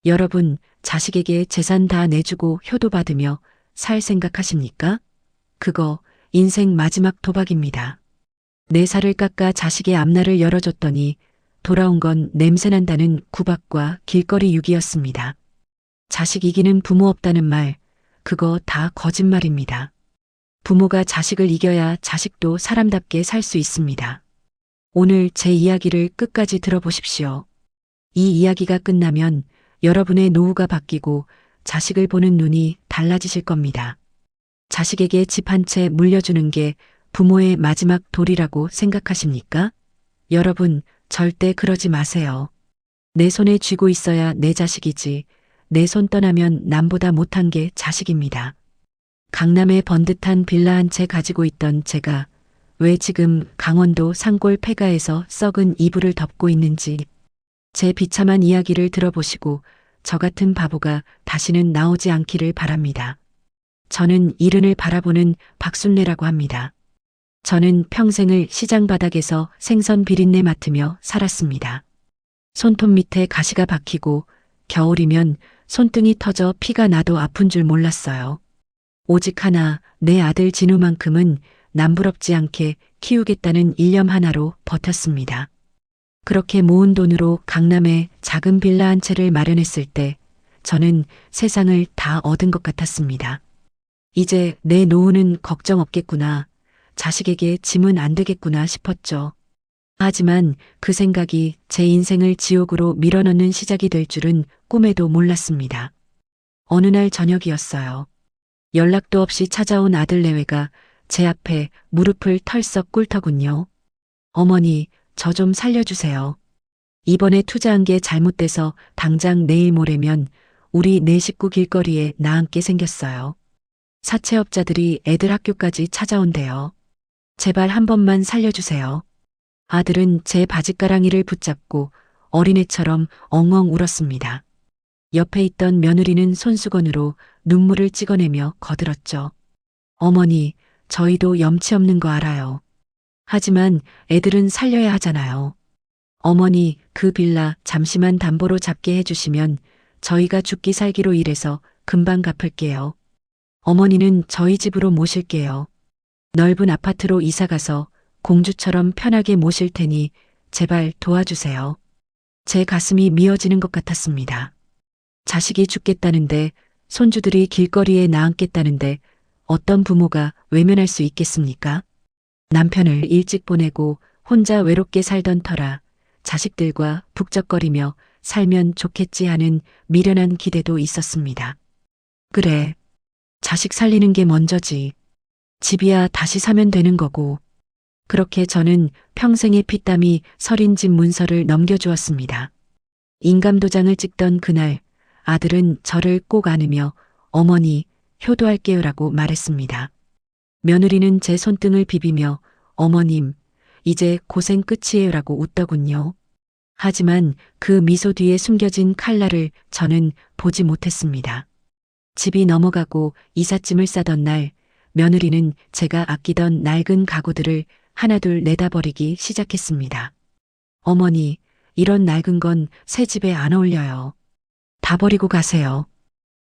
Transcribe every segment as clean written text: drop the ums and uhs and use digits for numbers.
여러분, 자식에게 재산 다 내주고 효도 받으며 살 생각하십니까? 그거 인생 마지막 도박입니다. 내 살을 깎아 자식의 앞날을 열어줬더니 돌아온 건 냄새난다는 구박과 길거리 유기였습니다. 자식 이기는 부모 없다는 말, 그거 다 거짓말입니다. 부모가 자식을 이겨야 자식도 사람답게 살 수 있습니다. 오늘 제 이야기를 끝까지 들어보십시오. 이 이야기가 끝나면 여러분의 노후가 바뀌고 자식을 보는 눈이 달라지실 겁니다. 자식에게 집 한 채 물려주는 게 부모의 마지막 도리라고 생각하십니까? 여러분, 절대 그러지 마세요. 내 손에 쥐고 있어야 내 자식이지, 내 손 떠나면 남보다 못한 게 자식입니다. 강남의 번듯한 빌라 한 채 가지고 있던 제가 왜 지금 강원도 산골 폐가에서 썩은 이불을 덮고 있는지 제 비참한 이야기를 들어보시고 저 같은 바보가 다시는 나오지 않기를 바랍니다. 저는 이른을 바라보는 박순례라고 합니다. 저는 평생을 시장 바닥에서 생선 비린내 맡으며 살았습니다. 손톱 밑에 가시가 박히고 겨울이면 손등이 터져 피가 나도 아픈 줄 몰랐어요. 오직 하나, 내 아들 진우만큼은 남부럽지 않게 키우겠다는 일념 하나로 버텼습니다. 그렇게 모은 돈으로 강남에 작은 빌라 한 채를 마련했을 때 저는 세상을 다 얻은 것 같았습니다. 이제 내 노후는 걱정 없겠구나, 자식에게 짐은 안 되겠구나 싶었죠. 하지만 그 생각이 제 인생을 지옥으로 밀어넣는 시작이 될 줄은 꿈에도 몰랐습니다. 어느 날 저녁이었어요. 연락도 없이 찾아온 아들 내외가 제 앞에 무릎을 털썩 꿇더군요. 어머니, 저 좀 살려주세요. 이번에 투자한 게 잘못돼서 당장 내일 모레면 우리 네 식구 길거리에 나앉게 생겼어요. 사채업자들이 애들 학교까지 찾아온대요. 제발 한 번만 살려주세요. 아들은 제 바짓가랑이를 붙잡고 어린애처럼 엉엉 울었습니다. 옆에 있던 며느리는 손수건으로 눈물을 찍어내며 거들었죠. 어머니, 저희도 염치 없는 거 알아요. 하지만 애들은 살려야 하잖아요. 어머니, 그 빌라 잠시만 담보로 잡게 해주시면 저희가 죽기 살기로 일해서 금방 갚을게요. 어머니는 저희 집으로 모실게요. 넓은 아파트로 이사가서 공주처럼 편하게 모실 테니 제발 도와주세요. 제 가슴이 미어지는 것 같았습니다. 자식이 죽겠다는데, 손주들이 길거리에 나앉겠다는데 어떤 부모가 외면할 수 있겠습니까? 남편을 일찍 보내고 혼자 외롭게 살던 터라 자식들과 북적거리며 살면 좋겠지 하는 미련한 기대도 있었습니다. 그래, 자식 살리는 게 먼저지. 집이야 다시 사면 되는 거고. 그렇게 저는 평생의 피땀이 서린 집 문서를 넘겨주었습니다. 인감도장을 찍던 그날 아들은 저를 꼭 안으며 어머니, 효도할게요라고 말했습니다. 며느리는 제 손등을 비비며 어머님, 이제 고생 끝이에요라고 웃더군요. 하지만 그 미소 뒤에 숨겨진 칼날을 저는 보지 못했습니다. 집이 넘어가고 이삿짐을 싸던 날 며느리는 제가 아끼던 낡은 가구들을 하나둘 내다버리기 시작했습니다. 어머니, 이런 낡은 건 새 집에 안 어울려요. 다 버리고 가세요.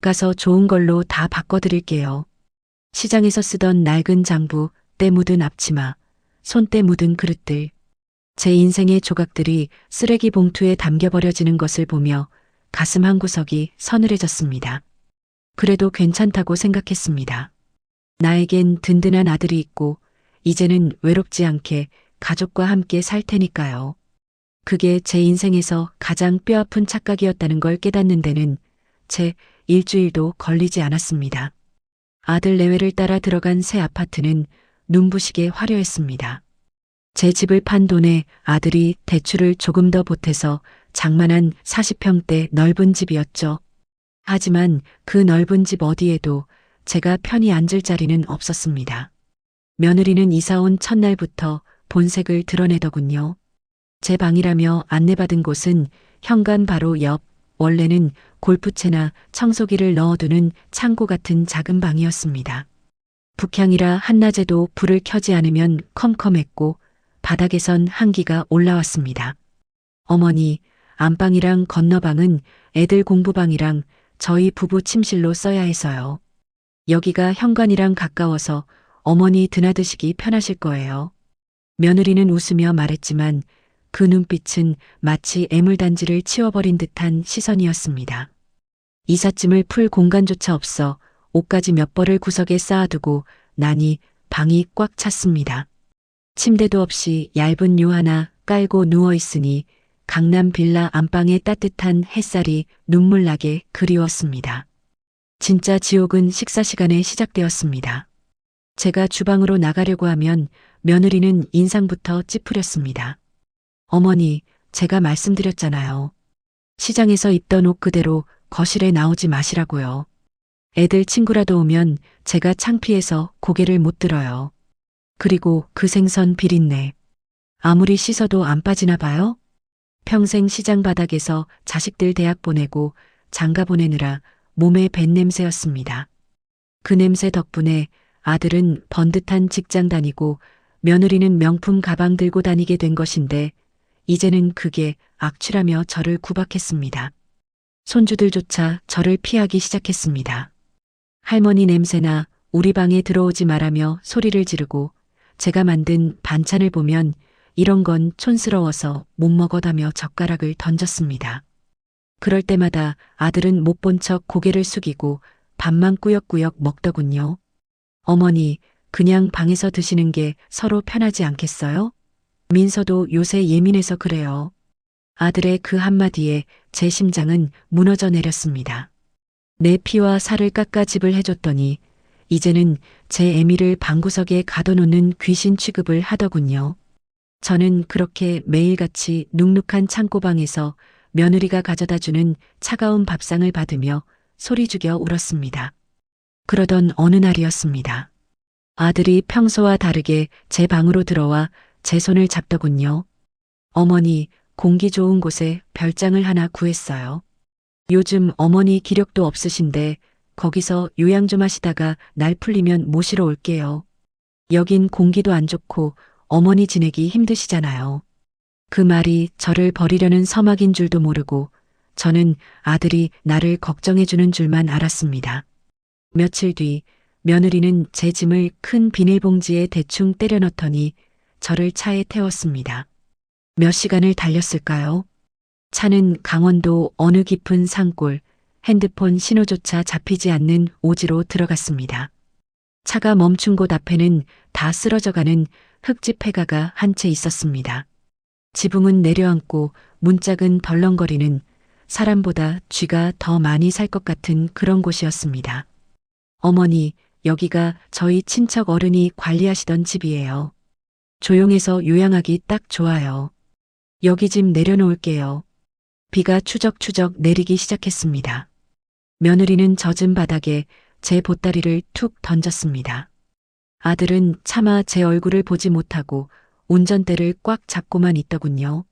가서 좋은 걸로 다 바꿔드릴게요. 시장에서 쓰던 낡은 장부, 때 묻은 앞치마, 손때 묻은 그릇들. 제 인생의 조각들이 쓰레기 봉투에 담겨버려지는 것을 보며 가슴 한구석이 서늘해졌습니다. 그래도 괜찮다고 생각했습니다. 나에겐 든든한 아들이 있고 이제는 외롭지 않게 가족과 함께 살 테니까요. 그게 제 인생에서 가장 뼈아픈 착각이었다는 걸 깨닫는 데는 채 일주일도 걸리지 않았습니다. 아들 내외를 따라 들어간 새 아파트는 눈부시게 화려했습니다. 제 집을 판 돈에 아들이 대출을 조금 더 보태서 장만한 40평대 넓은 집이었죠. 하지만 그 넓은 집 어디에도 제가 편히 앉을 자리는 없었습니다. 며느리는 이사온 첫날부터 본색을 드러내더군요. 제 방이라며 안내받은 곳은 현관 바로 옆, 원래는 골프채나 청소기를 넣어두는 창고 같은 작은 방이었습니다. 북향이라 한낮에도 불을 켜지 않으면 컴컴했고 바닥에선 한기가 올라왔습니다. 어머니, 안방이랑 건너방은 애들 공부방이랑 저희 부부 침실로 써야 해서요. 여기가 현관이랑 가까워서 어머니 드나드시기 편하실 거예요. 며느리는 웃으며 말했지만 그 눈빛은 마치 애물단지를 치워버린 듯한 시선이었습니다. 이삿짐을 풀 공간조차 없어 옷까지 몇 벌을 구석에 쌓아두고 나니 방이 꽉 찼습니다. 침대도 없이 얇은 요 하나 깔고 누워있으니 강남 빌라 안방의 따뜻한 햇살이 눈물나게 그리웠습니다. 진짜 지옥은 식사 시간에 시작되었습니다. 제가 주방으로 나가려고 하면 며느리는 인상부터 찌푸렸습니다. 어머니, 제가 말씀드렸잖아요. 시장에서 입던 옷 그대로 거실에 나오지 마시라고요. 애들 친구라도 오면 제가 창피해서 고개를 못 들어요. 그리고 그 생선 비린내. 아무리 씻어도 안 빠지나 봐요? 평생 시장 바닥에서 자식들 대학 보내고 장가 보내느라 몸에 밴 냄새였습니다. 그 냄새 덕분에 아들은 번듯한 직장 다니고 며느리는 명품 가방 들고 다니게 된 것인데 이제는 그게 악취라며 저를 구박했습니다. 손주들조차 저를 피하기 시작했습니다. 할머니 냄새나 우리 방에 들어오지 말라며 소리를 지르고 제가 만든 반찬을 보면 이런 건 촌스러워서 못 먹어다며 젓가락을 던졌습니다. 그럴 때마다 아들은 못 본 척 고개를 숙이고 밥만 꾸역꾸역 먹더군요. 어머니, 그냥 방에서 드시는 게 서로 편하지 않겠어요? 민서도 요새 예민해서 그래요. 아들의 그 한마디에 제 심장은 무너져 내렸습니다. 내 피와 살을 깎아 집을 해줬더니 이제는 제 애미를 방구석에 가둬놓는 귀신 취급을 하더군요. 저는 그렇게 매일같이 눅눅한 창고방에서 며느리가 가져다주는 차가운 밥상을 받으며 소리 죽여 울었습니다. 그러던 어느 날이었습니다. 아들이 평소와 다르게 제 방으로 들어와 제 손을 잡더군요. 어머니, 공기 좋은 곳에 별장을 하나 구했어요. 요즘 어머니 기력도 없으신데 거기서 요양 좀 하시다가 날 풀리면 모시러 올게요. 여긴 공기도 안 좋고 어머니 지내기 힘드시잖아요. 그 말이 저를 버리려는 서막인 줄도 모르고 저는 아들이 나를 걱정해주는 줄만 알았습니다. 며칠 뒤 며느리는 제 짐을 큰 비닐봉지에 대충 때려 넣더니 저를 차에 태웠습니다. 몇 시간을 달렸을까요? 차는 강원도 어느 깊은 산골, 핸드폰 신호조차 잡히지 않는 오지로 들어갔습니다. 차가 멈춘 곳 앞에는 다 쓰러져가는 흙집 폐가가 한 채 있었습니다. 지붕은 내려앉고 문짝은 덜렁거리는 사람보다 쥐가 더 많이 살 것 같은 그런 곳이었습니다. 어머니, 여기가 저희 친척 어른이 관리하시던 집이에요. 조용해서 요양하기 딱 좋아요. 여기 집 내려놓을게요. 비가 추적추적 내리기 시작했습니다. 며느리는 젖은 바닥에 제 보따리를 툭 던졌습니다. 아들은 차마 제 얼굴을 보지 못하고 운전대를 꽉 잡고만 있더군요.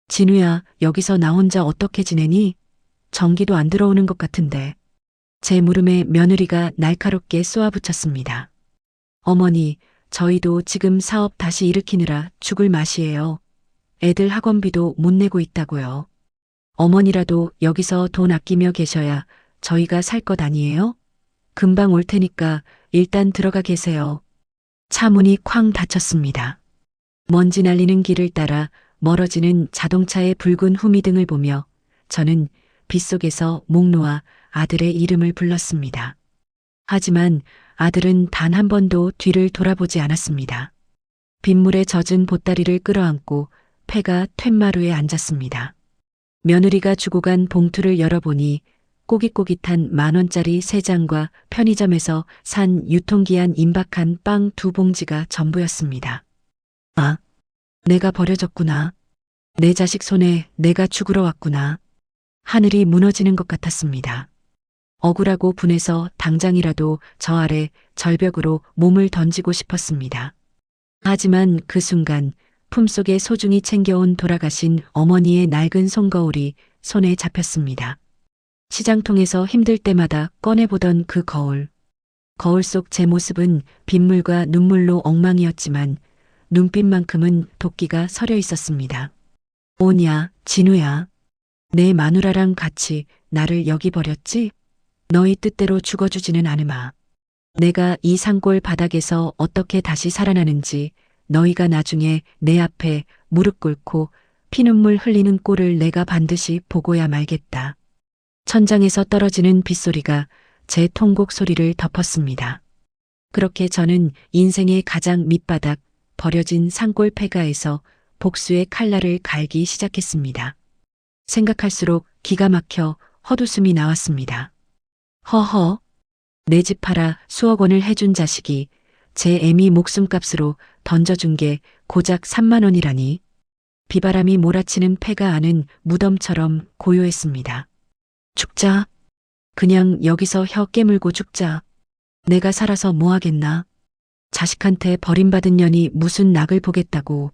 진우야, 여기서 나 혼자 어떻게 지내니? 전기도 안 들어오는 것 같은데. 제 물음에 며느리가 날카롭게 쏘아붙였습니다. 어머니, 저희도 지금 사업 다시 일으키느라 죽을 맛이에요. 애들 학원비도 못 내고 있다고요. 어머니라도 여기서 돈 아끼며 계셔야 저희가 살 것 아니에요? 금방 올 테니까 일단 들어가 계세요. 차 문이 쾅 닫혔습니다. 먼지 날리는 길을 따라 멀어지는 자동차의 붉은 후미등을 보며 저는 빗속에서 목 놓아 아들의 이름을 불렀습니다. 하지만 아들은 단 한 번도 뒤를 돌아보지 않았습니다. 빗물에 젖은 보따리를 끌어안고 폐가 툇마루에 앉았습니다. 며느리가 주고 간 봉투를 열어보니 꼬깃꼬깃한 10,000원짜리 3장과 편의점에서 산 유통기한 임박한 빵 2봉지가 전부였습니다. 아, 내가 버려졌구나. 내 자식 손에 내가 죽으러 왔구나. 하늘이 무너지는 것 같았습니다. 억울하고 분해서 당장이라도 저 아래 절벽으로 몸을 던지고 싶었습니다. 하지만 그 순간 품속에 소중히 챙겨온 돌아가신 어머니의 낡은 손거울이 손에 잡혔습니다. 시장통에서 힘들 때마다 꺼내보던 그 거울. 거울 속 제 모습은 빗물과 눈물로 엉망이었지만 눈빛만큼은 도끼가 서려 있었습니다. 오냐, 진우야. 내 마누라랑 같이 나를 여기 버렸지? 너희 뜻대로 죽어주지는 않으마. 내가 이 산골 바닥에서 어떻게 다시 살아나는지 너희가 나중에 내 앞에 무릎 꿇고 피눈물 흘리는 꼴을 내가 반드시 보고야 말겠다. 천장에서 떨어지는 빗소리가 제 통곡 소리를 덮었습니다. 그렇게 저는 인생의 가장 밑바닥 버려진 산골 폐가에서 복수의 칼날을 갈기 시작했습니다. 생각할수록 기가 막혀 헛웃음이 나왔습니다. 허허, 내 집 팔아 수억 원을 해준 자식이 제 애미 목숨값으로 던져준 게 고작 3만 원이라니. 비바람이 몰아치는 폐가 안은 무덤처럼 고요했습니다. 죽자. 그냥 여기서 혀 깨물고 죽자. 내가 살아서 뭐 하겠나. 자식한테 버림받은 년이 무슨 낙을 보겠다고.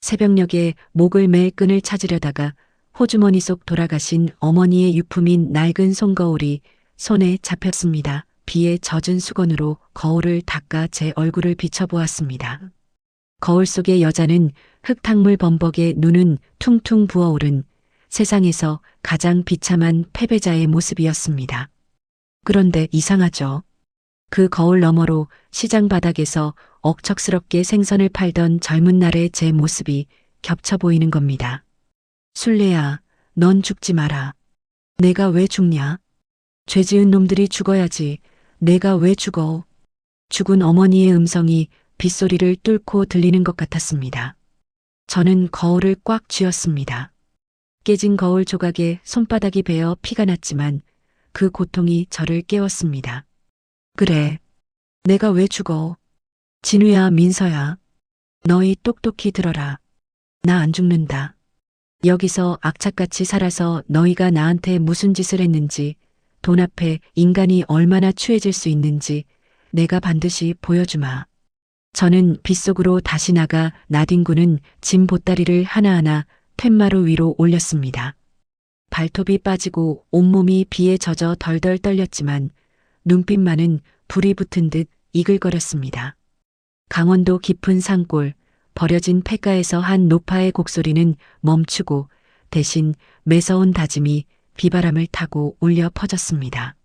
새벽녘에 목을 맬 끈을 찾으려다가 호주머니 속 돌아가신 어머니의 유품인 낡은 손거울이 손에 잡혔습니다. 비에 젖은 수건으로 거울을 닦아 제 얼굴을 비춰보았습니다. 거울 속의 여자는 흙탕물 범벅에 눈은 퉁퉁 부어오른 세상에서 가장 비참한 패배자의 모습이었습니다. 그런데 이상하죠. 그 거울 너머로 시장 바닥에서 억척스럽게 생선을 팔던 젊은 날의 제 모습이 겹쳐 보이는 겁니다. 순례야, 넌 죽지 마라. 내가 왜 죽냐? 죄 지은 놈들이 죽어야지. 내가 왜 죽어? 죽은 어머니의 음성이 빗소리를 뚫고 들리는 것 같았습니다. 저는 거울을 꽉 쥐었습니다. 깨진 거울 조각에 손바닥이 베어 피가 났지만 그 고통이 저를 깨웠습니다. 그래, 내가 왜 죽어? 진우야, 민서야, 너희 똑똑히 들어라. 나 안 죽는다. 여기서 악착같이 살아서 너희가 나한테 무슨 짓을 했는지, 돈 앞에 인간이 얼마나 추해질 수 있는지 내가 반드시 보여주마. 저는 빗속으로 다시 나가 나뒹구는 짐 보따리를 하나하나 툇마루 위로 올렸습니다. 발톱이 빠지고 온몸이 비에 젖어 덜덜 떨렸지만 눈빛만은 불이 붙은 듯 이글거렸습니다. 강원도 깊은 산골, 버려진 폐가에서 한 노파의 곡소리는 멈추고 대신 매서운 다짐이 비바람을 타고 울려 퍼졌습니다.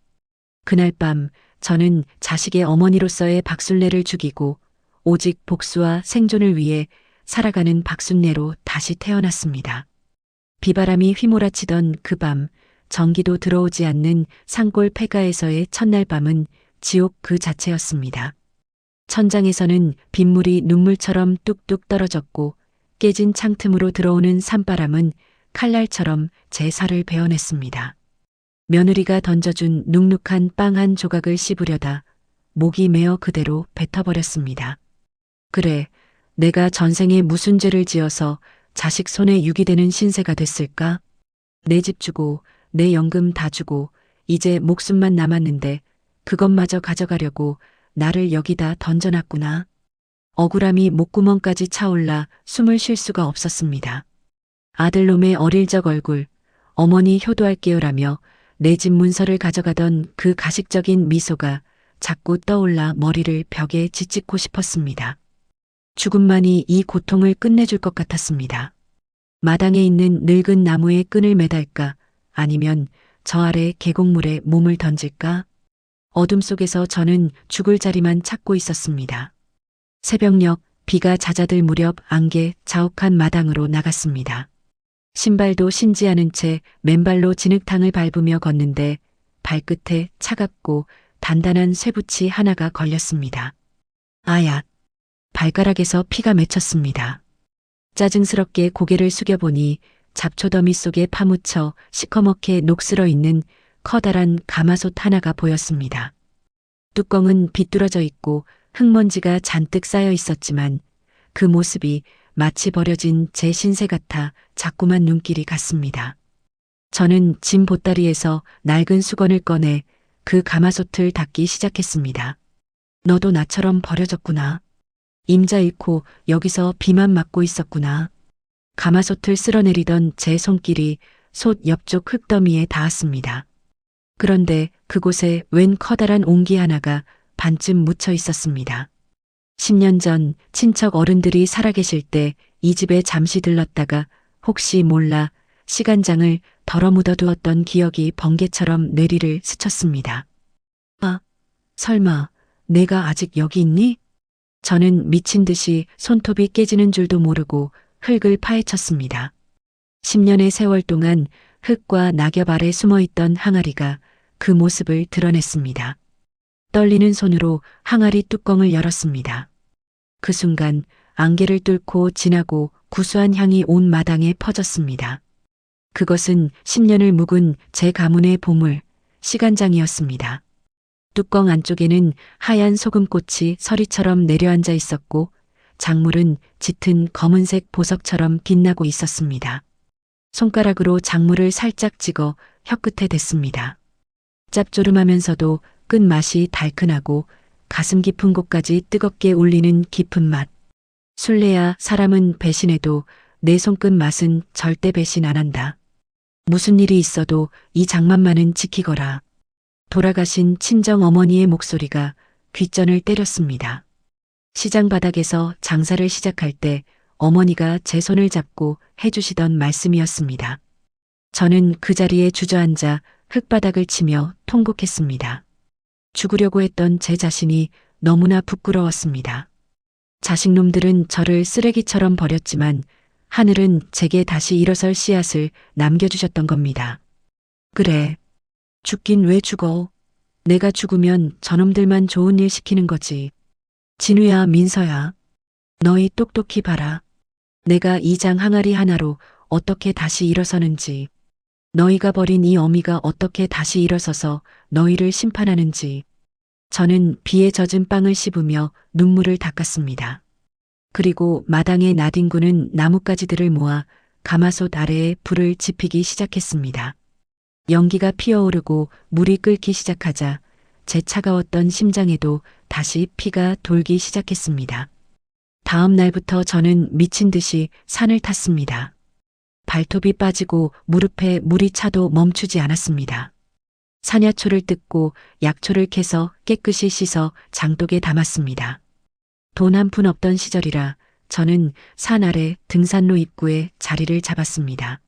그날 밤 저는 자식의 어머니로서의 박순례를 죽이고 오직 복수와 생존을 위해 살아가는 박순례로 다시 태어났습니다. 비바람이 휘몰아치던 그 밤, 전기도 들어오지 않는 산골 폐가에서의 첫날 밤은 지옥 그 자체였습니다. 천장에서는 빗물이 눈물처럼 뚝뚝 떨어졌고 깨진 창틈으로 들어오는 산바람은 칼날처럼 제 살을 베어냈습니다. 며느리가 던져준 눅눅한 빵 한 조각을 씹으려다 목이 메어 그대로 뱉어버렸습니다. 그래, 내가 전생에 무슨 죄를 지어서 자식 손에 유기되는 신세가 됐을까? 내 집 주고 내 연금 다 주고 이제 목숨만 남았는데 그것마저 가져가려고 나를 여기다 던져놨구나. 억울함이 목구멍까지 차올라 숨을 쉴 수가 없었습니다. 아들놈의 어릴 적 얼굴, 어머니 효도할게요라며 내 집 문서를 가져가던 그 가식적인 미소가 자꾸 떠올라 머리를 벽에 짓찍고 싶었습니다. 죽음만이 이 고통을 끝내줄 것 같았습니다. 마당에 있는 늙은 나무에 끈을 매달까 아니면 저 아래 계곡물에 몸을 던질까? 어둠 속에서 저는 죽을 자리만 찾고 있었습니다. 새벽녘 비가 잦아들 무렵 안개 자욱한 마당으로 나갔습니다. 신발도 신지 않은 채 맨발로 진흙탕을 밟으며 걷는데 발끝에 차갑고 단단한 쇠붙이 하나가 걸렸습니다. 아야! 발가락에서 피가 맺혔습니다. 짜증스럽게 고개를 숙여보니 잡초더미 속에 파묻혀 시커멓게 녹슬어 있는 커다란 가마솥 하나가 보였습니다. 뚜껑은 비뚤어져 있고 흙먼지가 잔뜩 쌓여 있었지만 그 모습이 마치 버려진 제 신세 같아 자꾸만 눈길이 갔습니다. 저는 짐 보따리에서 낡은 수건을 꺼내 그 가마솥을 닦기 시작했습니다. 너도 나처럼 버려졌구나. 임자 잃고 여기서 비만 맞고 있었구나. 가마솥을 쓸어내리던 제 손길이 솥 옆쪽 흙더미에 닿았습니다. 그런데 그곳에 웬 커다란 옹기 하나가 반쯤 묻혀 있었습니다. 10년 전 친척 어른들이 살아계실 때 이 집에 잠시 들렀다가 혹시 몰라 시간장을 덜어 묻어두었던 기억이 번개처럼 뇌리를 스쳤습니다. 아, 설마 내가 아직 여기 있니? 저는 미친 듯이 손톱이 깨지는 줄도 모르고 흙을 파헤쳤습니다. 10년의 세월 동안 흙과 낙엽 아래 숨어있던 항아리가 그 모습을 드러냈습니다. 떨리는 손으로 항아리 뚜껑을 열었습니다. 그 순간 안개를 뚫고 진하고 구수한 향이 온 마당에 퍼졌습니다. 그것은 10년을 묵은 제 가문의 보물, 시간장이었습니다. 뚜껑 안쪽에는 하얀 소금꽃이 서리처럼 내려앉아 있었고 작물은 짙은 검은색 보석처럼 빛나고 있었습니다. 손가락으로 작물을 살짝 찍어 혀끝에 댔습니다. 짭조름하면서도 끝맛이 달큰하고 가슴 깊은 곳까지 뜨겁게 울리는 깊은 맛. 술래야 사람은 배신해도 내 손끝 맛은 절대 배신 안 한다. 무슨 일이 있어도 이 장만만은 지키거라. 돌아가신 친정 어머니의 목소리가 귓전을 때렸습니다. 시장 바닥에서 장사를 시작할 때 어머니가 제 손을 잡고 해주시던 말씀이었습니다. 저는 그 자리에 주저앉아 흙바닥을 치며 통곡했습니다. 죽으려고 했던 제 자신이 너무나 부끄러웠습니다. 자식놈들은 저를 쓰레기처럼 버렸지만 하늘은 제게 다시 일어설 씨앗을 남겨주셨던 겁니다. 그래. 죽긴 왜 죽어? 내가 죽으면 저놈들만 좋은 일 시키는 거지. 진우야, 민서야. 너희 똑똑히 봐라. 내가 이 장 항아리 하나로 어떻게 다시 일어서는지. 너희가 버린 이 어미가 어떻게 다시 일어서서 너희를 심판하는지. 저는 비에 젖은 빵을 씹으며 눈물을 닦았습니다. 그리고 마당의 나뒹구는 나뭇가지들을 모아 가마솥 아래에 불을 지피기 시작했습니다. 연기가 피어오르고 물이 끓기 시작하자 제 차가웠던 심장에도 다시 피가 돌기 시작했습니다. 다음 날부터 저는 미친 듯이 산을 탔습니다. 발톱이 빠지고 무릎에 물이 차도 멈추지 않았습니다. 산야초를 뜯고 약초를 캐서 깨끗이 씻어 장독에 담았습니다. 돈 한 푼 없던 시절이라 저는 산 아래 등산로 입구에 자리를 잡았습니다.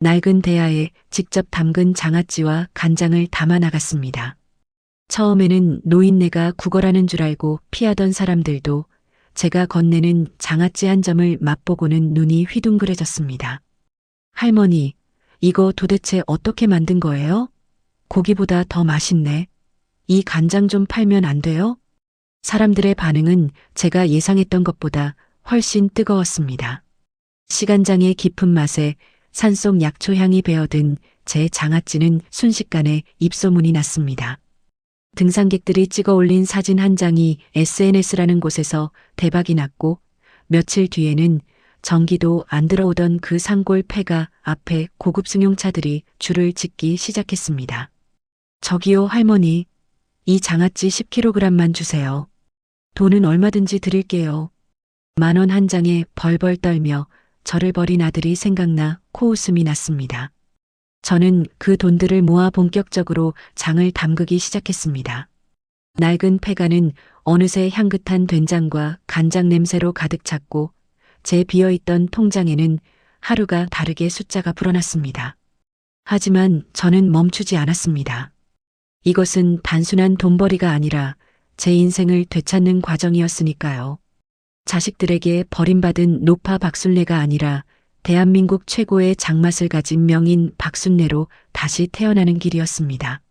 낡은 대야에 직접 담근 장아찌와 간장을 담아 나갔습니다. 처음에는 노인네가 구걸하는 줄 알고 피하던 사람들도 제가 건네는 장아찌 한 점을 맛보고는 눈이 휘둥그레졌습니다. 할머니, 이거 도대체 어떻게 만든 거예요? 고기보다 더 맛있네. 이 간장 좀 팔면 안 돼요? 사람들의 반응은 제가 예상했던 것보다 훨씬 뜨거웠습니다. 시간장의 깊은 맛에 산속 약초향이 배어든 제 장아찌는 순식간에 입소문이 났습니다. 등산객들이 찍어 올린 사진 한 장이 SNS라는 곳에서 대박이 났고 며칠 뒤에는 전기도 안 들어오던 그 산골 폐가 앞에 고급 승용차들이 줄을 짓기 시작했습니다. 저기요 할머니, 이 장아찌 10kg만 주세요. 돈은 얼마든지 드릴게요. 10,000원 한 장에 벌벌 떨며 저를 버린 아들이 생각나 코웃음이 났습니다. 저는 그 돈들을 모아 본격적으로 장을 담그기 시작했습니다. 낡은 폐가는 어느새 향긋한 된장과 간장 냄새로 가득 찼고 제 비어있던 통장에는 하루가 다르게 숫자가 불어났습니다. 하지만 저는 멈추지 않았습니다. 이것은 단순한 돈벌이가 아니라 제 인생을 되찾는 과정이었으니까요. 자식들에게 버림받은 노파 박순례가 아니라 대한민국 최고의 장맛을 가진 명인 박순례로 다시 태어나는 길이었습니다.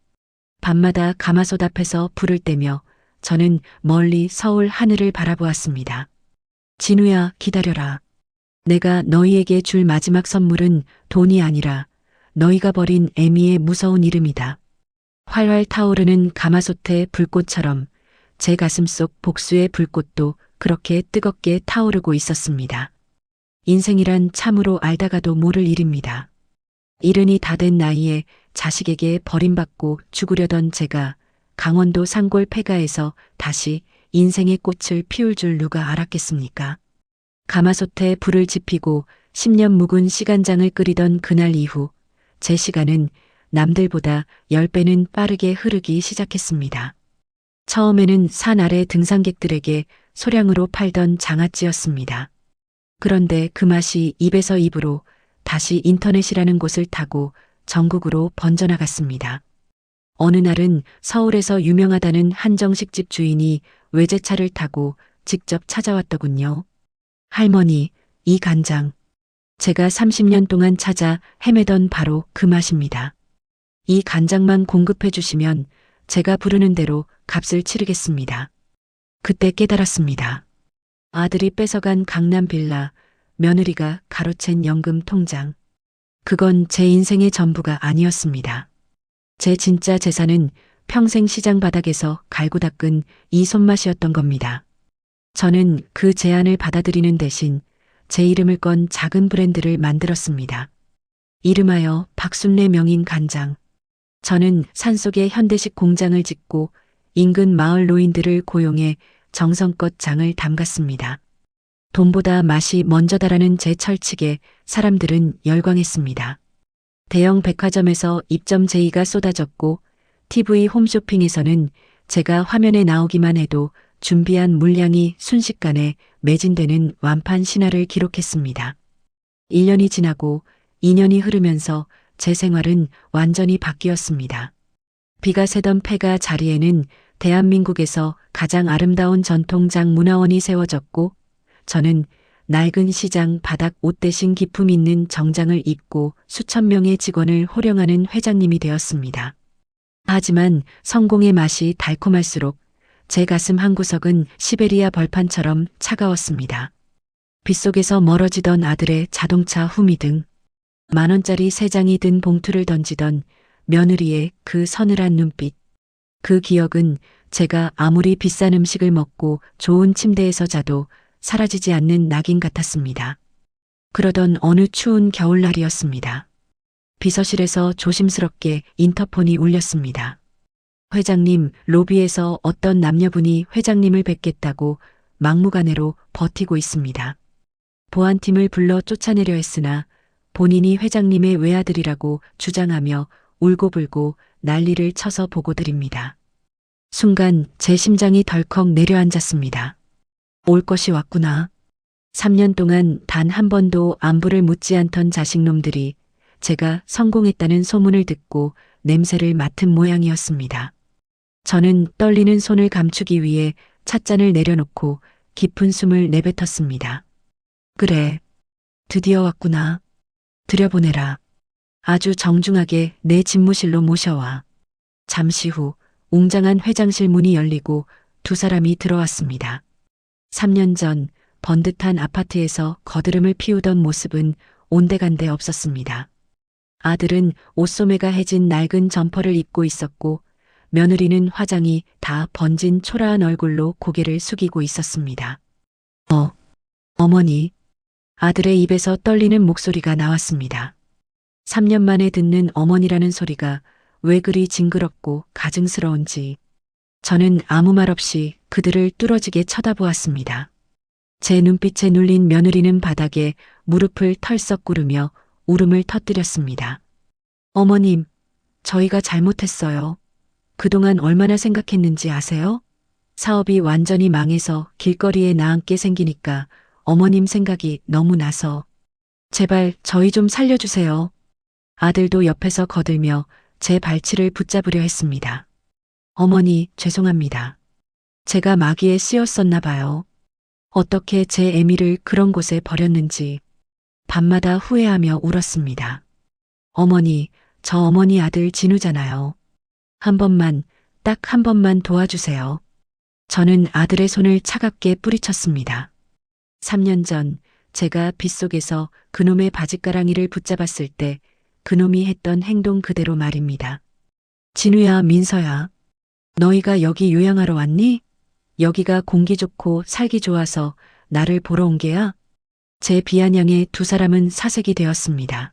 밤마다 가마솥 앞에서 불을 떼며 저는 멀리 서울 하늘을 바라보았습니다. 진우야, 기다려라. 내가 너희에게 줄 마지막 선물은 돈이 아니라 너희가 버린 애미의 무서운 이름이다. 활활 타오르는 가마솥의 불꽃처럼 제 가슴속 복수의 불꽃도 그렇게 뜨겁게 타오르고 있었습니다. 인생이란 참으로 알다가도 모를 일입니다. 이른이 다 된 나이에 자식에게 버림받고 죽으려던 제가 강원도 산골 폐가에서 다시 인생의 꽃을 피울 줄 누가 알았겠습니까? 가마솥에 불을 지피고 10년 묵은 시간장을 끓이던 그날 이후 제 시간은 남들보다 10배는 빠르게 흐르기 시작했습니다. 처음에는 산 아래 등산객들에게 소량으로 팔던 장아찌였습니다. 그런데 그 맛이 입에서 입으로 다시 인터넷이라는 곳을 타고 전국으로 번져나갔습니다. 어느 날은 서울에서 유명하다는 한정식집 주인이 외제차를 타고 직접 찾아왔더군요. 할머니, 이 간장. 제가 30년 동안 찾아 헤매던 바로 그 맛입니다. 이 간장만 공급해 주시면 제가 부르는 대로 값을 치르겠습니다. 그때 깨달았습니다. 아들이 뺏어간 강남 빌라, 며느리가 가로챈 연금 통장. 그건 제 인생의 전부가 아니었습니다. 제 진짜 재산은 평생 시장 바닥에서 갈고 닦은 이 손맛이었던 겁니다. 저는 그 제안을 받아들이는 대신 제 이름을 건 작은 브랜드를 만들었습니다. 이름하여 박순례 명인 간장. 저는 산속에 현대식 공장을 짓고 인근 마을 노인들을 고용해 정성껏 장을 담갔습니다. 돈보다 맛이 먼저다라는 제 철칙에 사람들은 열광했습니다. 대형 백화점에서 입점 제의가 쏟아졌고 TV 홈쇼핑에서는 제가 화면에 나오기만 해도 준비한 물량이 순식간에 매진되는 완판 신화를 기록했습니다. 1년이 지나고 2년이 흐르면서 제 생활은 완전히 바뀌었습니다. 비가 새던 폐가 자리에는 대한민국에서 가장 아름다운 전통장 문화원이 세워졌고 저는 낡은 시장 바닥 옷 대신 기품 있는 정장을 입고 수천 명의 직원을 호령하는 회장님이 되었습니다. 하지만 성공의 맛이 달콤할수록 제 가슴 한구석은 시베리아 벌판처럼 차가웠습니다. 빗속에서 멀어지던 아들의 자동차 후미등, 10,000원짜리 3장이 든 봉투를 던지던 며느리의 그 서늘한 눈빛. 그 기억은 제가 아무리 비싼 음식을 먹고 좋은 침대에서 자도 사라지지 않는 낙인 같았습니다. 그러던 어느 추운 겨울날이었습니다. 비서실에서 조심스럽게 인터폰이 울렸습니다. 회장님, 로비에서 어떤 남녀분이 회장님을 뵙겠다고 막무가내로 버티고 있습니다. 보안팀을 불러 쫓아내려 했으나 본인이 회장님의 외아들이라고 주장하며 울고불고 난리를 쳐서 보고드립니다. 순간 제 심장이 덜컥 내려앉았습니다. 올 것이 왔구나. 3년 동안 단 한 번도 안부를 묻지 않던 자식놈들이 제가 성공했다는 소문을 듣고 냄새를 맡은 모양이었습니다. 저는 떨리는 손을 감추기 위해 찻잔을 내려놓고 깊은 숨을 내뱉었습니다. 그래, 드디어 왔구나. 들여보내라. 아주 정중하게 내 집무실로 모셔와. 잠시 후 웅장한 회장실 문이 열리고 두 사람이 들어왔습니다. 3년 전 번듯한 아파트에서 거드름을 피우던 모습은 온데간데 없었습니다. 아들은 옷소매가 해진 낡은 점퍼를 입고 있었고 며느리는 화장이 다 번진 초라한 얼굴로 고개를 숙이고 있었습니다. 어머니. 아들의 입에서 떨리는 목소리가 나왔습니다. 3년 만에 듣는 어머니라는 소리가 왜 그리 징그럽고 가증스러운지 저는 아무 말 없이 그들을 뚫어지게 쳐다보았습니다. 제 눈빛에 눌린 며느리는 바닥에 무릎을 털썩 꿇으며 울음을 터뜨렸습니다. 어머님, 저희가 잘못했어요. 그동안 얼마나 생각했는지 아세요? 사업이 완전히 망해서 길거리에 나앉게 생기니까 어머님 생각이 너무 나서 제발 저희 좀 살려주세요. 아들도 옆에서 거들며 제 발치를 붙잡으려 했습니다. 어머니, 죄송합니다. 제가 마귀에 씌었었나 봐요. 어떻게 제 애미를 그런 곳에 버렸는지 밤마다 후회하며 울었습니다. 어머니, 저 어머니 아들 진우잖아요. 한 번만, 딱 한 번만 도와주세요. 저는 아들의 손을 차갑게 뿌리쳤습니다. 3년 전 제가 빗속에서 그놈의 바짓가랑이를 붙잡았을 때 그놈이 했던 행동 그대로 말입니다. 진우야, 민서야. 너희가 여기 요양하러 왔니? 여기가 공기 좋고 살기 좋아서 나를 보러 온 게야? 제 비아냥에 두 사람은 사색이 되었습니다.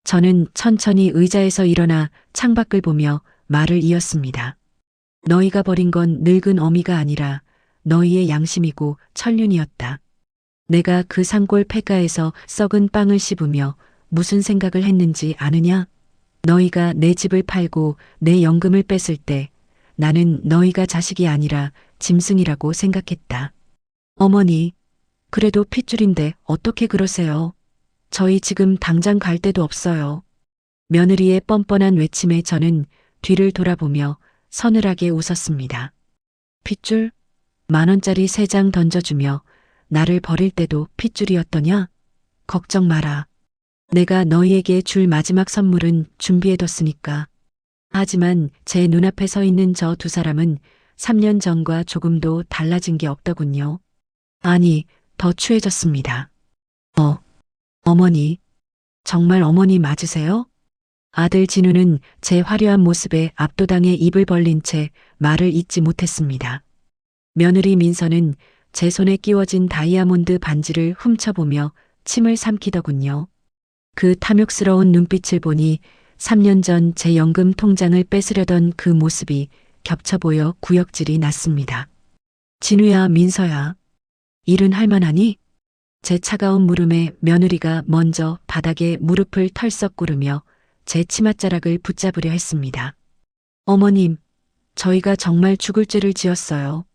저는 천천히 의자에서 일어나 창밖을 보며 말을 이었습니다. 너희가 버린 건 늙은 어미가 아니라 너희의 양심이고 천륜이었다. 내가 그 산골 폐가에서 썩은 빵을 씹으며 무슨 생각을 했는지 아느냐? 너희가 내 집을 팔고 내 연금을 뺐을 때 나는 너희가 자식이 아니라 짐승이라고 생각했다. 어머니, 그래도 핏줄인데 어떻게 그러세요? 저희 지금 당장 갈 데도 없어요. 며느리의 뻔뻔한 외침에 저는 뒤를 돌아보며 서늘하게 웃었습니다. 핏줄? 10,000원짜리 3장 던져주며 나를 버릴 때도 핏줄이었더냐? 걱정 마라. 내가 너희에게 줄 마지막 선물은 준비해뒀으니까. 하지만 제 눈앞에 서 있는 저 두 사람은 3년 전과 조금도 달라진 게 없더군요. 아니, 더 추해졌습니다. 어머니. 정말 어머니 맞으세요? 아들 진우는 제 화려한 모습에 압도당해 입을 벌린 채 말을 잇지 못했습니다. 며느리 민서는 제 손에 끼워진 다이아몬드 반지를 훔쳐보며 침을 삼키더군요. 그 탐욕스러운 눈빛을 보니 3년 전 제 연금 통장을 뺏으려던 그 모습이 겹쳐 보여 구역질이 났습니다. 진우야, 민서야. 일은 할만하니? 제 차가운 물음에 며느리가 먼저 바닥에 무릎을 털썩 꿇으며 제 치맛자락을 붙잡으려 했습니다. 어머님, 저희가 정말 죽을 죄를 지었어요.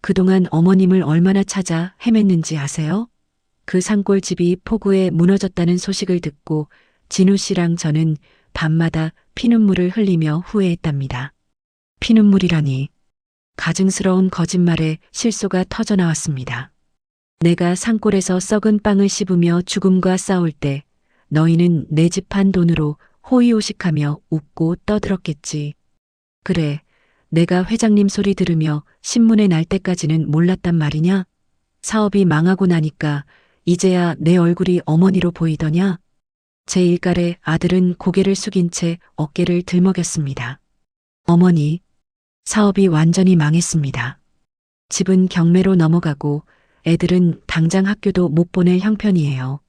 그동안 어머님을 얼마나 찾아 헤맸는지 아세요? 그 산골집이 폭우에 무너졌다는 소식을 듣고 진우 씨랑 저는 밤마다 피눈물을 흘리며 후회했답니다. 피눈물이라니. 가증스러운 거짓말에 실소가 터져나왔습니다. 내가 산골에서 썩은 빵을 씹으며 죽음과 싸울 때 너희는 내 집 판 돈으로 호의호식하며 웃고 떠들었겠지. 그래, 내가 회장님 소리 들으며 신문에 날 때까지는 몰랐단 말이냐? 사업이 망하고 나니까 이제야 내 얼굴이 어머니로 보이더냐? 제 일갈에 아들은 고개를 숙인 채 어깨를 들먹였습니다. 어머니, 사업이 완전히 망했습니다. 집은 경매로 넘어가고 애들은 당장 학교도 못 보낼 형편이에요.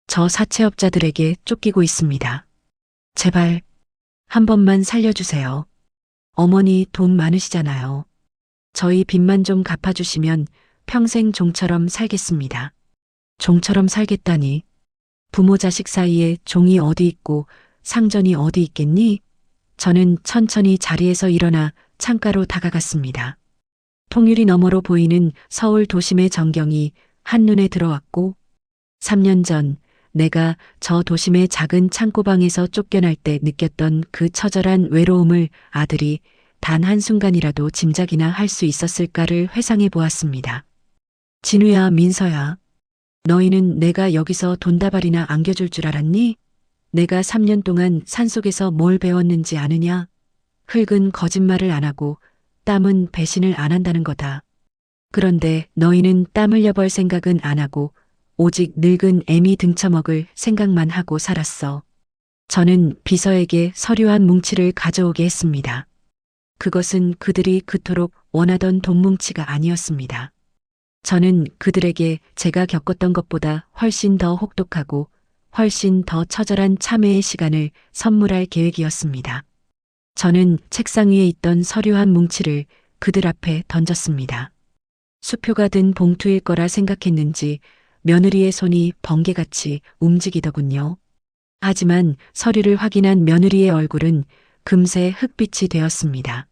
저 사채업자들에게 쫓기고 있습니다. 제발 한 번만 살려주세요. 어머니 돈 많으시잖아요. 저희 빚만 좀 갚아주시면 평생 종처럼 살겠습니다. 종처럼 살겠다니. 부모 자식 사이에 종이 어디 있고 상전이 어디 있겠니? 저는 천천히 자리에서 일어나 창가로 다가갔습니다. 통유리 너머로 보이는 서울 도심의 전경이 한눈에 들어왔고 3년 전 내가 저 도심의 작은 창고방에서 쫓겨날 때 느꼈던 그 처절한 외로움을 아들이 단 한순간이라도 짐작이나 할 수 있었을까를 회상해 보았습니다. 진우야, 민서야. 너희는 내가 여기서 돈다발이나 안겨줄 줄 알았니? 내가 3년 동안 산속에서 뭘 배웠는지 아느냐? 흙은 거짓말을 안 하고 땀은 배신을 안 한다는 거다. 그런데 너희는 땀 흘려벌 생각은 안 하고 오직 늙은 애미 등쳐먹을 생각만 하고 살았어. 저는 비서에게 서류 한 뭉치를 가져오게 했습니다. 그것은 그들이 그토록 원하던 돈 뭉치가 아니었습니다. 저는 그들에게 제가 겪었던 것보다 훨씬 더 혹독하고 훨씬 더 처절한 참회의 시간을 선물할 계획이었습니다. 저는 책상 위에 있던 서류 한 뭉치를 그들 앞에 던졌습니다. 수표가 든 봉투일 거라 생각했는지 며느리의 손이 번개같이 움직이더군요. 하지만 서류를 확인한 며느리의 얼굴은 금세 흑빛이 되었습니다.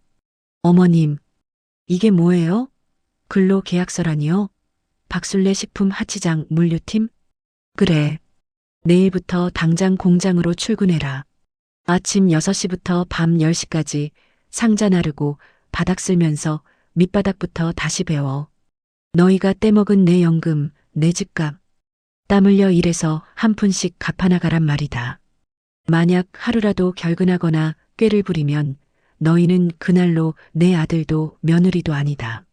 어머님, 이게 뭐예요? 근로계약서라니요? 박술래 식품 하치장 물류팀? 그래. 내일부터 당장 공장으로 출근해라. 아침 6시부터 밤 10시까지 상자 나르고 바닥 쓸면서 밑바닥부터 다시 배워. 너희가 떼먹은 내 연금, 내 집값, 땀 흘려 일해서 한 푼씩 갚아나가란 말이다. 만약 하루라도 결근하거나 꾀를 부리면 너희는 그날로 내 아들도 며느리도 아니다.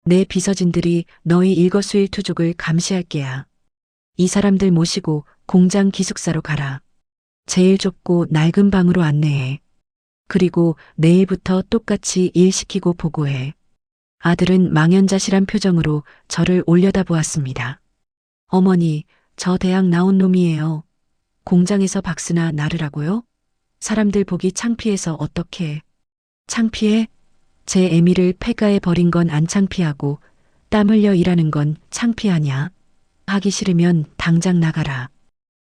내 비서진들이 너희 일거수일투족을 감시할 게야. 이 사람들 모시고 공장 기숙사로 가라. 제일 좁고 낡은 방으로 안내해. 그리고 내일부터 똑같이 일 시키고 보고해. 아들은 망연자실한 표정으로 저를 올려다보았습니다. 어머니, 저 대학 나온 놈이에요. 공장에서 박스나 나르라고요? 사람들 보기 창피해서 어떡해. 창피해? 제 애미를 폐가에 버린 건 안 창피하고 땀 흘려 일하는 건 창피하냐? 하기 싫으면 당장 나가라.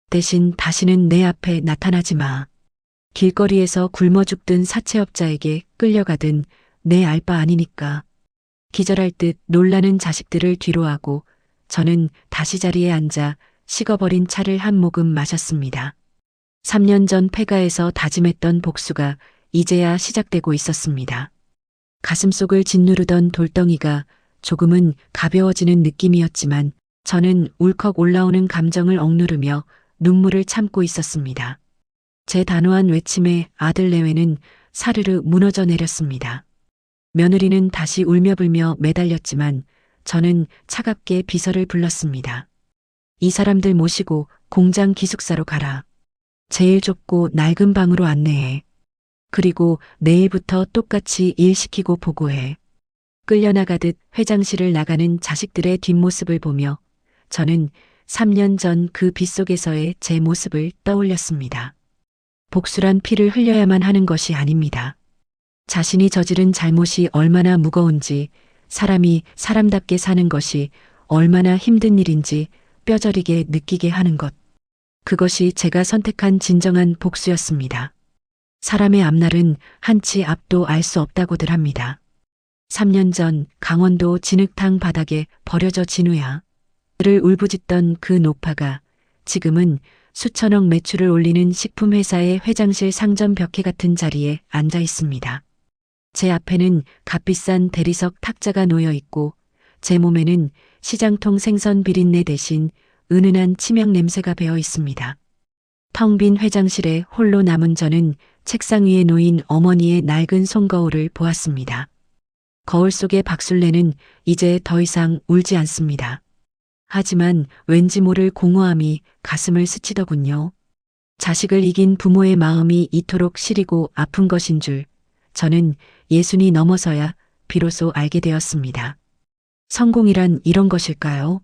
대신 다시는 내 앞에 나타나지 마. 길거리에서 굶어 죽든 사채업자에게 끌려가든 내 알 바 아니니까. 기절할 듯 놀라는 자식들을 뒤로하고 저는 다시 자리에 앉아 식어버린 차를 한 모금 마셨습니다. 3년 전 폐가에서 다짐했던 복수가 이제야 시작되고 있었습니다. 가슴속을 짓누르던 돌덩이가 조금은 가벼워지는 느낌이었지만 저는 울컥 올라오는 감정을 억누르며 눈물을 참고 있었습니다. 제 단호한 외침에 아들 내외는 사르르 무너져 내렸습니다. 며느리는 다시 울며불며 매달렸지만 저는 차갑게 비서를 불렀습니다. 이 사람들 모시고 공장 기숙사로 가라. 제일 좁고 낡은 방으로 안내해. 그리고 내일부터 똑같이 일 시키고 보고해. 끌려나가듯 회장실을 나가는 자식들의 뒷모습을 보며 저는 3년 전 그 빗속에서의 제 모습을 떠올렸습니다. 복수란 피를 흘려야만 하는 것이 아닙니다. 자신이 저지른 잘못이 얼마나 무거운지, 사람이 사람답게 사는 것이 얼마나 힘든 일인지 뼈저리게 느끼게 하는 것. 그것이 제가 선택한 진정한 복수였습니다. 사람의 앞날은 한치 앞도 알 수 없다고들 합니다. 3년 전 강원도 진흙탕 바닥에 버려져 진우야. 를 울부짖던 그 노파가 지금은 수천억 매출을 올리는 식품회사의 회장실 상점 벽해 같은 자리에 앉아 있습니다. 제 앞에는 값비싼 대리석 탁자가 놓여 있고 제 몸에는 시장통 생선 비린내 대신 은은한 치명 냄새가 배어 있습니다. 텅 빈 회장실에 홀로 남은 저는 책상 위에 놓인 어머니의 낡은 손거울을 보았습니다. 거울 속의 박술래는 이제 더 이상 울지 않습니다. 하지만 왠지 모를 공허함이 가슴을 스치더군요. 자식을 이긴 부모의 마음이 이토록 시리고 아픈 것인 줄 저는 예순이 넘어서야 비로소 알게 되었습니다. 성공이란 이런 것일까요?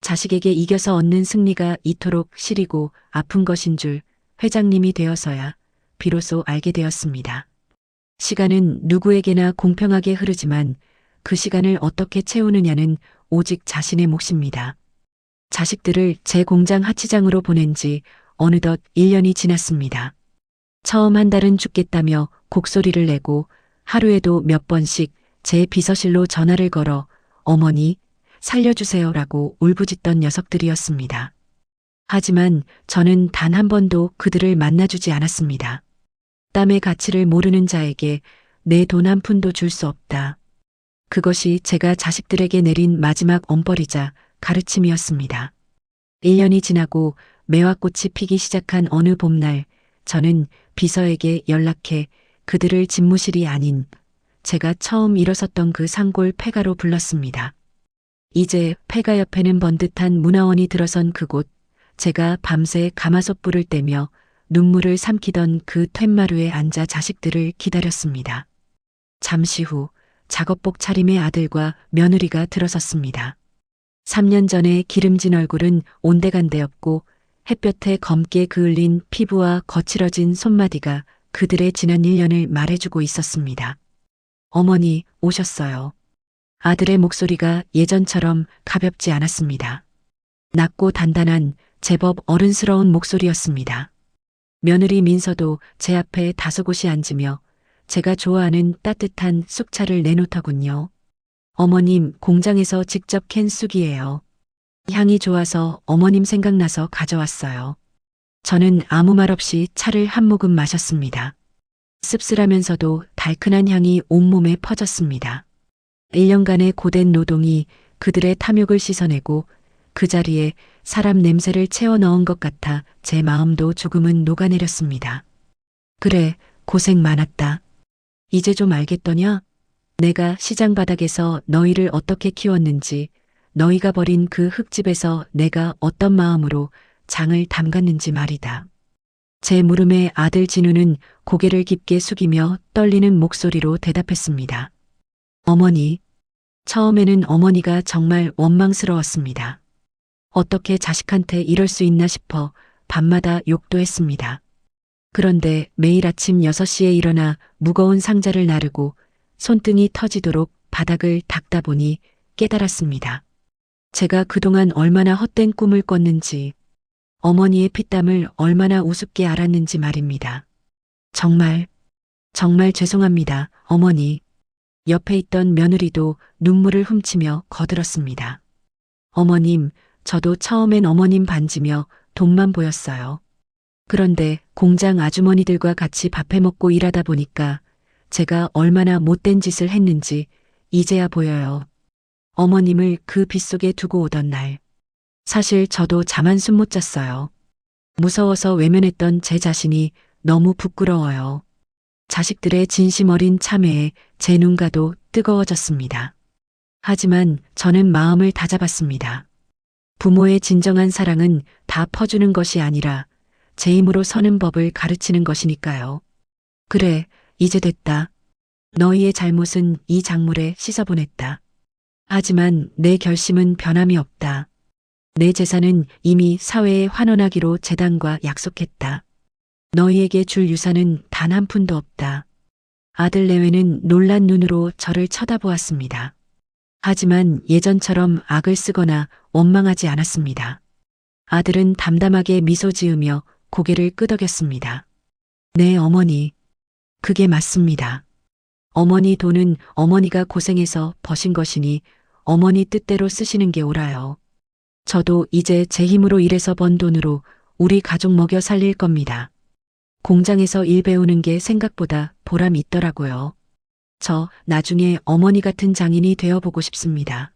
자식에게 이겨서 얻는 승리가 이토록 시리고 아픈 것인 줄 회장님이 되어서야 비로소 알게 되었습니다. 시간은 누구에게나 공평하게 흐르지만 그 시간을 어떻게 채우느냐는 오직 자신의 몫입니다. 자식들을 제 공장 하치장으로 보낸 지 어느덧 1년이 지났습니다. 처음 한 달은 죽겠다며 곡소리를 내고 하루에도 몇 번씩 제 비서실로 전화를 걸어 어머니 살려주세요라고 울부짖던 녀석들이었습니다. 하지만 저는 단 한 번도 그들을 만나주지 않았습니다. 땀의 가치를 모르는 자에게 내 돈 한 푼도 줄 수 없다. 그것이 제가 자식들에게 내린 마지막 엄벌이자 가르침이었습니다. 1년이 지나고 매화꽃이 피기 시작한 어느 봄날 저는 비서에게 연락해 그들을 집무실이 아닌 제가 처음 일어섰던 그 상골 폐가로 불렀습니다. 이제 폐가 옆에는 번듯한 문화원이 들어선 그곳, 제가 밤새 가마솥불을 떼며 눈물을 삼키던 그 툇마루에 앉아 자식들을 기다렸습니다. 잠시 후 작업복 차림의 아들과 며느리가 들어섰습니다. 3년 전에 기름진 얼굴은 온데간데였고 햇볕에 검게 그을린 피부와 거칠어진 손마디가 그들의 지난 1년을 말해주고 있었습니다. 어머니 오셨어요. 아들의 목소리가 예전처럼 가볍지 않았습니다. 낮고 단단한 제법 어른스러운 목소리였습니다. 며느리 민서도 제 앞에 다소곳이 앉으며 제가 좋아하는 따뜻한 쑥차를 내놓더군요. 어머님 공장에서 직접 캔 쑥이에요. 향이 좋아서 어머님 생각나서 가져왔어요. 저는 아무 말 없이 차를 한 모금 마셨습니다. 씁쓸하면서도 달큰한 향이 온몸에 퍼졌습니다. 1년간의 고된 노동이 그들의 탐욕을 씻어내고 그 자리에 사람 냄새를 채워 넣은 것 같아 제 마음도 조금은 녹아내렸습니다. 그래, 고생 많았다. 이제 좀 알겠더냐? 내가 시장 바닥에서 너희를 어떻게 키웠는지, 너희가 버린 그 흙집에서 내가 어떤 마음으로 장을 담갔는지 말이다. 제 물음에 아들 진우는 고개를 깊게 숙이며 떨리는 목소리로 대답했습니다. 어머니. 처음에는 어머니가 정말 원망스러웠습니다. 어떻게 자식한테 이럴 수 있나 싶어 밤마다 욕도 했습니다. 그런데 매일 아침 6시에 일어나 무거운 상자를 나르고 손등이 터지도록 바닥을 닦다 보니 깨달았습니다. 제가 그동안 얼마나 헛된 꿈을 꿨는지, 어머니의 피땀을 얼마나 우습게 알았는지 말입니다. 정말 죄송합니다, 어머니. 옆에 있던 며느리도 눈물을 훔치며 거들었습니다. 어머님, 저도 처음엔 어머님 반지며 돈만 보였어요. 그런데 공장 아주머니들과 같이 밥해 먹고 일하다 보니까 제가 얼마나 못된 짓을 했는지 이제야 보여요. 어머님을 그 빗속에 두고 오던 날. 사실 저도 잠 한숨 못 잤어요. 무서워서 외면했던 제 자신이 너무 부끄러워요. 자식들의 진심 어린 참회에 제 눈가도 뜨거워졌습니다. 하지만 저는 마음을 다잡았습니다. 부모의 진정한 사랑은 다 퍼주는 것이 아니라 제 힘으로 서는 법을 가르치는 것이니까요. 그래, 이제 됐다. 너희의 잘못은 이 작물에 씻어보냈다. 하지만 내 결심은 변함이 없다. 내 재산은 이미 사회에 환원하기로 재단과 약속했다. 너희에게 줄 유산은 단 한 푼도 없다. 아들 내외는 놀란 눈으로 저를 쳐다보았습니다. 하지만 예전처럼 악을 쓰거나 원망하지 않았습니다. 아들은 담담하게 미소 지으며 고개를 끄덕였습니다. 네, 어머니. 그게 맞습니다. 어머니 돈은 어머니가 고생해서 버신 것이니 어머니 뜻대로 쓰시는 게 옳아요. 저도 이제 제 힘으로 일해서 번 돈으로 우리 가족 먹여 살릴 겁니다. 공장에서 일 배우는 게 생각보다 보람 있더라고요. 저 나중에 어머니 같은 장인이 되어보고 싶습니다.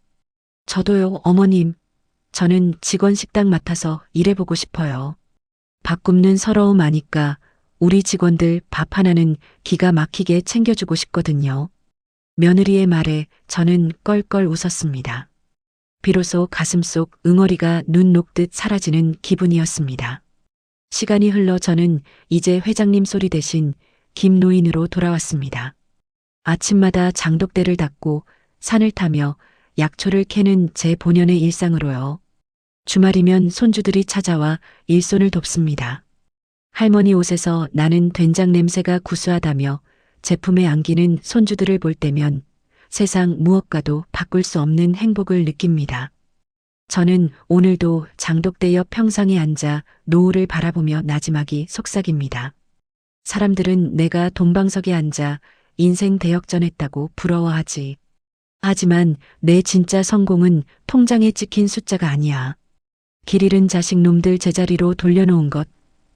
저도요, 어머님. 저는 직원 식당 맡아서 일해보고 싶어요. 밥 굽는 서러움 아니까 우리 직원들 밥 하나는 기가 막히게 챙겨주고 싶거든요. 며느리의 말에 저는 껄껄 웃었습니다. 비로소 가슴속 응어리가 눈 녹듯 사라지는 기분이었습니다. 시간이 흘러 저는 이제 회장님 소리 대신 김노인으로 돌아왔습니다. 아침마다 장독대를 닦고 산을 타며 약초를 캐는 제 본연의 일상으로요. 주말이면 손주들이 찾아와 일손을 돕습니다. 할머니 옷에서 나는 된장 냄새가 구수하다며 제품에 안기는 손주들을 볼 때면 세상 무엇과도 바꿀 수 없는 행복을 느낍니다. 저는 오늘도 장독대 옆 평상에 앉아 노을을 바라보며 나지막이 속삭입니다. 사람들은 내가 돈방석에 앉아 인생 대역전했다고 부러워하지. 하지만 내 진짜 성공은 통장에 찍힌 숫자가 아니야. 길 잃은 자식 놈들 제자리로 돌려놓은 것,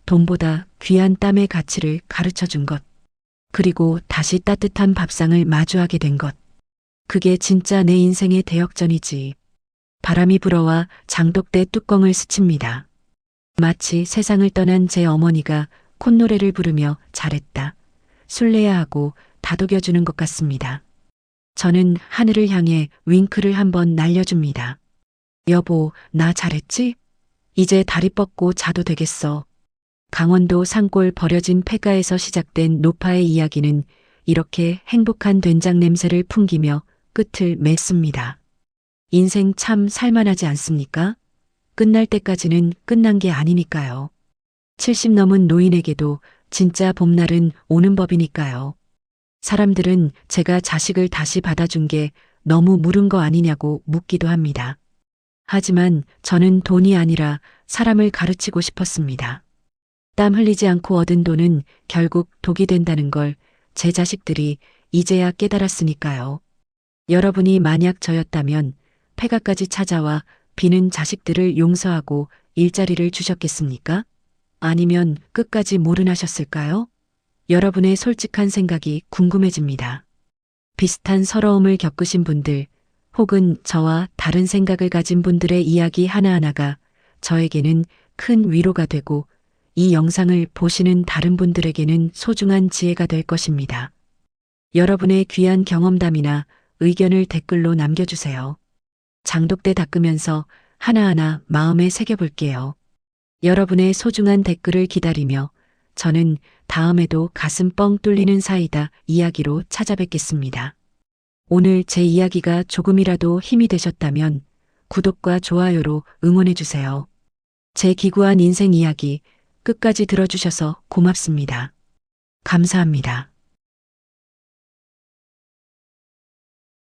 돈보다 귀한 땀의 가치를 가르쳐준 것, 그리고 다시 따뜻한 밥상을 마주하게 된 것. 그게 진짜 내 인생의 대역전이지. 바람이 불어와 장독대 뚜껑을 스칩니다. 마치 세상을 떠난 제 어머니가 콧노래를 부르며 잘했다, 술래야 하고 다독여주는 것 같습니다. 저는 하늘을 향해 윙크를 한번 날려줍니다. 여보, 나 잘했지? 이제 다리 뻗고 자도 되겠어. 강원도 산골 버려진 폐가에서 시작된 노파의 이야기는 이렇게 행복한 된장 냄새를 풍기며 끝을 맺습니다. 인생 참 살만하지 않습니까? 끝날 때까지는 끝난 게 아니니까요. 70 넘은 노인에게도 진짜 봄날은 오는 법이니까요. 사람들은 제가 자식을 다시 받아준 게 너무 무른 거 아니냐고 묻기도 합니다. 하지만 저는 돈이 아니라 사람을 가르치고 싶었습니다. 땀 흘리지 않고 얻은 돈은 결국 독이 된다는 걸 제 자식들이 이제야 깨달았으니까요. 여러분이 만약 저였다면 폐가까지 찾아와 비는 자식들을 용서하고 일자리를 주셨겠습니까? 아니면 끝까지 모른하셨을까요? 여러분의 솔직한 생각이 궁금해집니다. 비슷한 서러움을 겪으신 분들, 혹은 저와 다른 생각을 가진 분들의 이야기 하나하나가 저에게는 큰 위로가 되고 이 영상을 보시는 다른 분들에게는 소중한 지혜가 될 것입니다. 여러분의 귀한 경험담이나 의견을 댓글로 남겨주세요. 장독대 닦으면서 하나하나 마음에 새겨볼게요. 여러분의 소중한 댓글을 기다리며 저는 다음에도 가슴 뻥 뚫리는 사이다 이야기로 찾아뵙겠습니다. 오늘 제 이야기가 조금이라도 힘이 되셨다면 구독과 좋아요로 응원해주세요. 제 기구한 인생 이야기 끝까지 들어주셔서 고맙습니다. 감사합니다.